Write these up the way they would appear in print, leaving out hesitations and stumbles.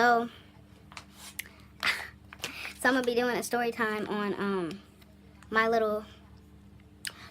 So I'm gonna be doing a story time on my little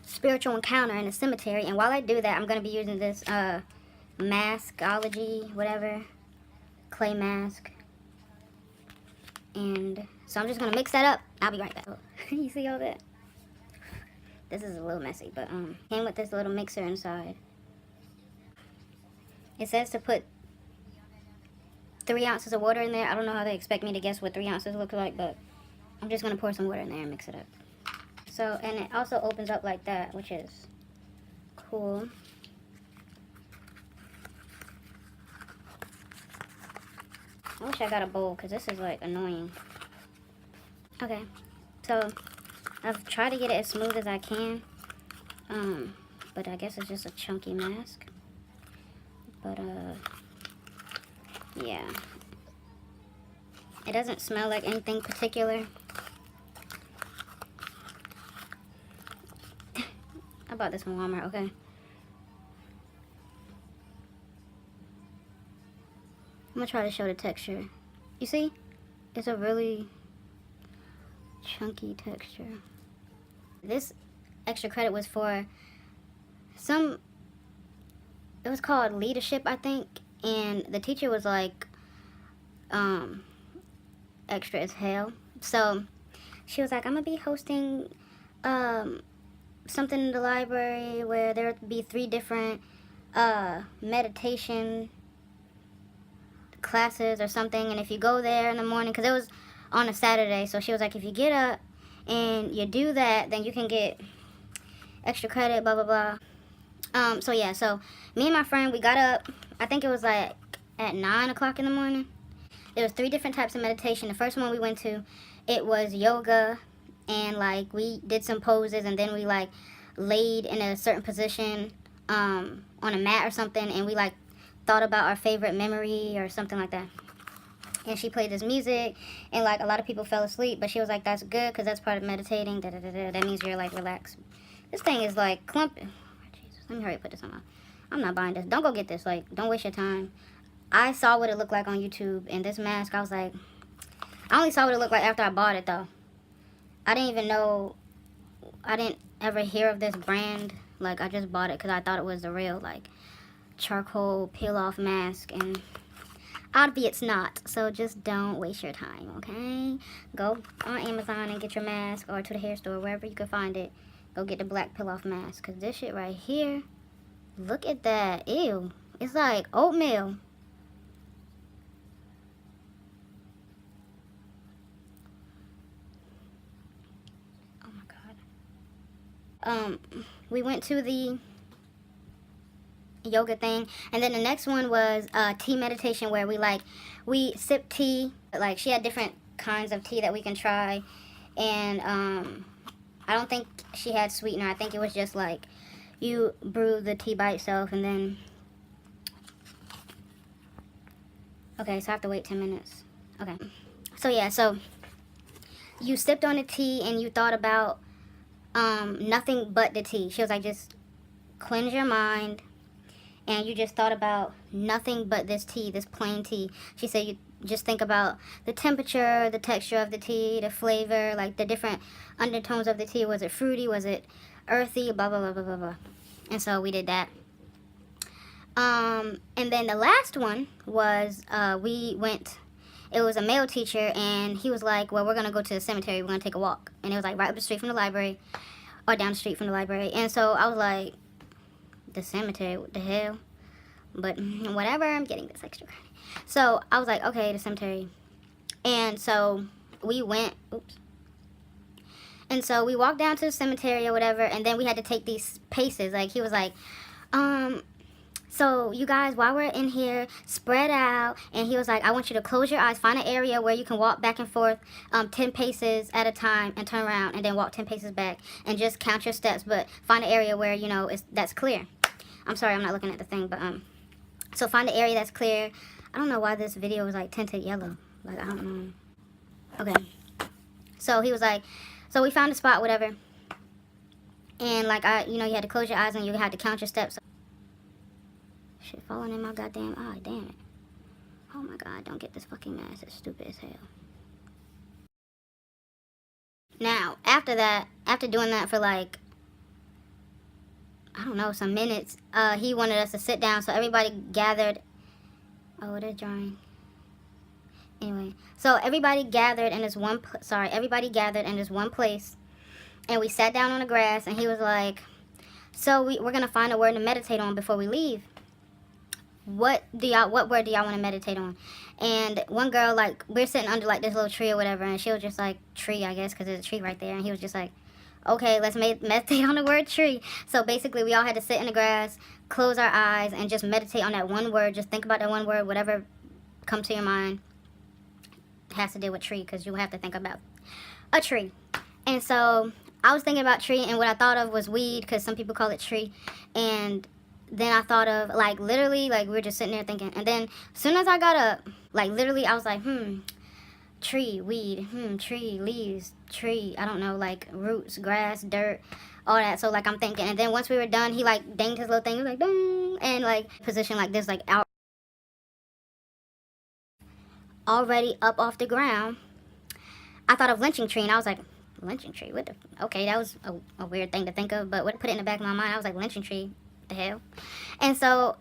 spiritual encounter in the cemetery. And while I do that, I'm gonna be using this Masqueology, whatever, clay mask. And so I'm just gonna mix that up. I'll be right back. You see all that? This is a little messy, but came with this little mixer inside. It says to put 3 ounces of water in there. I don't know how they expect me to guess what 3 ounces look like, but I'm just gonna pour some water in there and mix it up. So, and it also opens up like that, which is cool. I wish I got a bowl, because this is like annoying. Okay, so I've tried to get it as smooth as I can, but I guess it's just a chunky mask. But yeah, it doesn't smell like anything particular. I bought this from Walmart. Okay. I'm gonna try to show the texture. You see? It's a really chunky texture. This extra credit was for it was called leadership, I think, and the teacher was like extra as hell. So she was like, I'm gonna be hosting something in the library where there would be 3 different meditation classes or something, and if you go there in the morning, because it was on a Saturday, so she was like, if you get up and you do that, then you can get extra credit, blah blah blah. So yeah, so me and my friend, we got up, I think it was like at 9 o'clock in the morning. There was 3 different types of meditation. The first one we went to, it was yoga, and like we did some poses, and then we like laid in a certain position on a mat or something, and we like thought about our favorite memory or something like that. And she played this music, and like a lot of people fell asleep, but she was like, that's good, because that's part of meditating. Da, da, da, da. That means you're like relaxed. This thing is like clumping. Oh, Jesus. Let me hurry and put this on. I'm not buying this. Don't go get this. Like, don't waste your time. I saw what it looked like on YouTube, and this mask, I was like, I only saw what it looked like after I bought it though. I didn't even know, I didn't ever hear of this brand. Like, I just bought it because I thought it was the real like charcoal peel off mask, and obviously it's not. So just don't waste your time, okay? Go on Amazon and get your mask, or to the hair store, wherever you can find it. Go get the black peel off mask, because this shit right here, look at that. Ew, it's like oatmeal. Oh my god. We went to the yoga thing, and then the next one was tea meditation, where we sip tea. Like, she had different kinds of tea that we can try, and I don't think she had sweetener. I think it was just like you brew the tea by itself, and then okay, so I have to wait 10 minutes. Okay, so yeah, so you sipped on the tea and you thought about nothing but the tea. She was like, just cleanse your mind, and you just thought about nothing but this tea, this plain tea. She said you just think about the temperature, the texture of the tea, the flavor, like the different undertones of the tea. Was it fruity? Was it earthy? Blah, blah, blah, blah, blah, blah. And so we did that. And then the last one was we went, it was a male teacher, and he was like, well, we're going to go to the cemetery. We're going to take a walk. And it was like right up the street from the library, or down the street from the library. And so I was like, the cemetery, what the hell? But whatever, I'm getting this extra credit. So I was like, okay, the cemetery. And so we went, oops. And so we walked down to the cemetery or whatever, and then we had to take these paces. Like, he was like, so you guys, while we're in here, spread out. And he was like, I want you to close your eyes, find an area where you can walk back and forth 10 paces at a time, and turn around, and then walk 10 paces back, and just count your steps, but find an area where, you know, that's clear. I'm sorry, I'm not looking at the thing, but so find an area that's clear. I don't know why this video was like tinted yellow. Like, I don't know. Okay. So he was like, so we found a spot, whatever. And like, you know, you had to close your eyes and you had to count your steps. Shit falling in my goddamn eye, damn it. Oh my god, don't get this fucking mask. It's stupid as hell. Now, after that, after doing that for like, I don't know, some minutes, he wanted us to sit down, so everybody gathered. Oh, it is drying. Anyway, so everybody gathered in this one, everybody gathered in this one place, and we sat down on the grass, and he was like, so we're gonna find a word to meditate on before we leave. What word do y'all want to meditate on? And one girl, like, we're sitting under like this little tree or whatever, and she was just like, tree, I guess, because there's a tree right there, and he was just like, okay, let's meditate on the word tree. So basically we all had to sit in the grass, close our eyes, and just meditate on that one word. Just think about that one word, whatever comes to your mind. It has to deal with tree, because you have to think about a tree. And so I was thinking about tree, and what I thought of was weed, because some people call it tree. And then I thought of, like, literally, like, we were just sitting there thinking. And then as soon as I got up, like, literally, I was like, tree, weed, tree, leaves, tree, I don't know, like, roots, grass, dirt, all that. So, like, I'm thinking. And then once we were done, he, like, dinged his little thing. He was like, ding, and, like, position like this, like, out. Already up off the ground. I thought of lynching tree, and I was like, lynching tree, what the, okay, that was a weird thing to think of, but what put it in the back of my mind, I was like, lynching tree, what the hell? And so,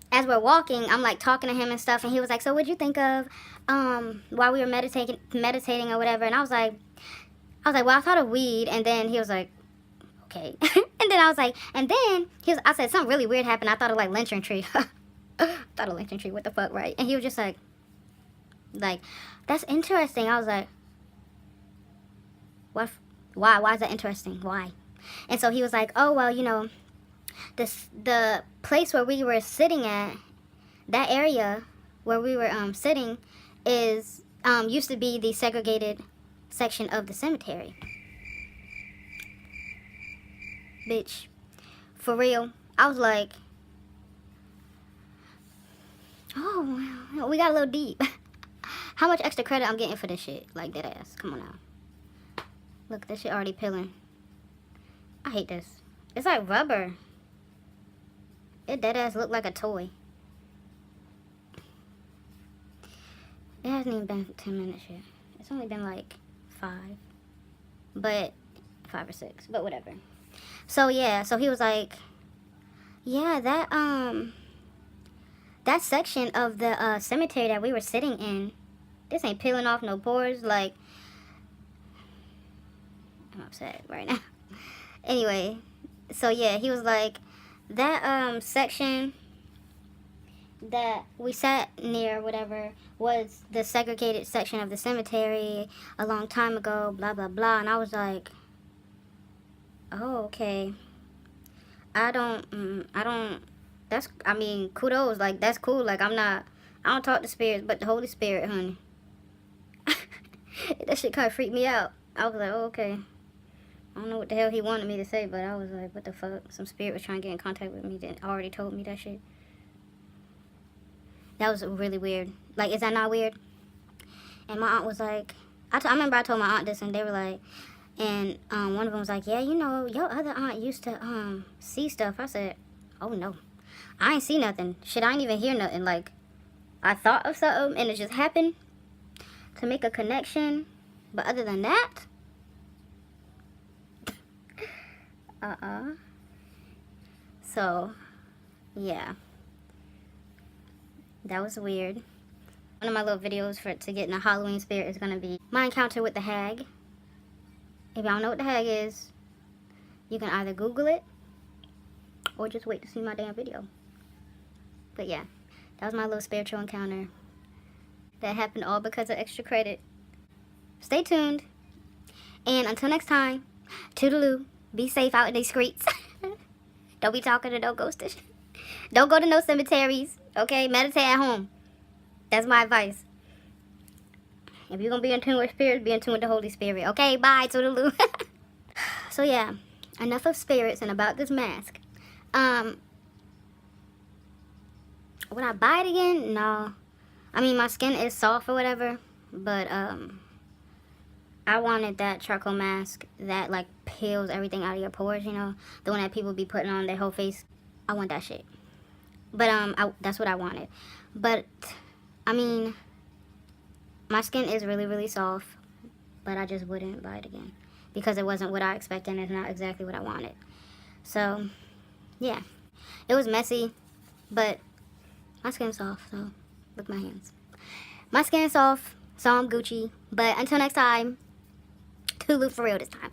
as we're walking, I'm like talking to him and stuff, and he was like, so what'd you think of, while we were meditating or whatever? And I was like, well, I thought of weed. And then he was like, okay. And then I was like, I said, something really weird happened. I thought of like lynching tree. Thought of lynching tree, what the fuck, right? And he was just like, that's interesting. I was like, what? Why is that interesting? Why? And so he was like, oh, well, you know, the place where we were sitting at, that area where we were sitting is used to be the segregated section of the cemetery. Bitch, for real. I was like, oh, wow, we got a little deep. How much extra credit I'm getting for this shit? Like, dead ass. Come on now. Look, this shit already peeling. I hate this. It's like rubber. It dead ass look like a toy. It hasn't even been 10 minutes yet. It's only been like 5. But 5 or 6. But whatever. So yeah, so he was like, yeah, that section of the cemetery that we were sitting in, this ain't peeling off no pores. Like, I'm upset right now. Anyway, so yeah, he was like, that section that we sat near, whatever, was the segregated section of the cemetery a long time ago, blah blah blah. And I was like, oh, okay. I mean, kudos, like, that's cool. Like, I don't talk to spirits, but the Holy Spirit, honey. That shit kind of freaked me out. I was like, oh, okay. I don't know what the hell he wanted me to say, but I was like, what the fuck? Some spirit was trying to get in contact with me that already told me that shit. That was really weird. Like, is that not weird? And my aunt was like, I remember I told my aunt this, and they were like, and one of them was like, yeah, you know, your other aunt used to see stuff. I said, oh no, I ain't see nothing. Shit, I ain't even hear nothing. Like, I thought of something, and it just happened to make a connection. But other than that, so yeah, that was weird. One of my little videos to get in the Halloween spirit is gonna be my encounter with the hag. If y'all know what the hag is, you can either Google it or just wait to see my damn video. But yeah, that was my little spiritual encounter. That happened all because of extra credit. Stay tuned. And until next time, toodaloo. Be safe out in these streets. Don't be talking to no ghostish. Don't go to no cemeteries. Okay? Meditate at home. That's my advice. If you're going to be in tune with spirits, be in tune with the Holy Spirit. Okay? Bye. Toodaloo. So yeah, enough of spirits and about this mask. Would I buy it again? No. I mean, my skin is soft or whatever, but I wanted that charcoal mask that like peels everything out of your pores, you know, the one that people be putting on their whole face. I want that shit. But that's what I wanted. But I mean, my skin is really, really soft, but I just wouldn't buy it again because it wasn't what I expected and it's not exactly what I wanted. So yeah, it was messy, but my skin's soft, so look at my hands. My skin is soft, so I'm Gucci. But until next time, toodaloo for real this time.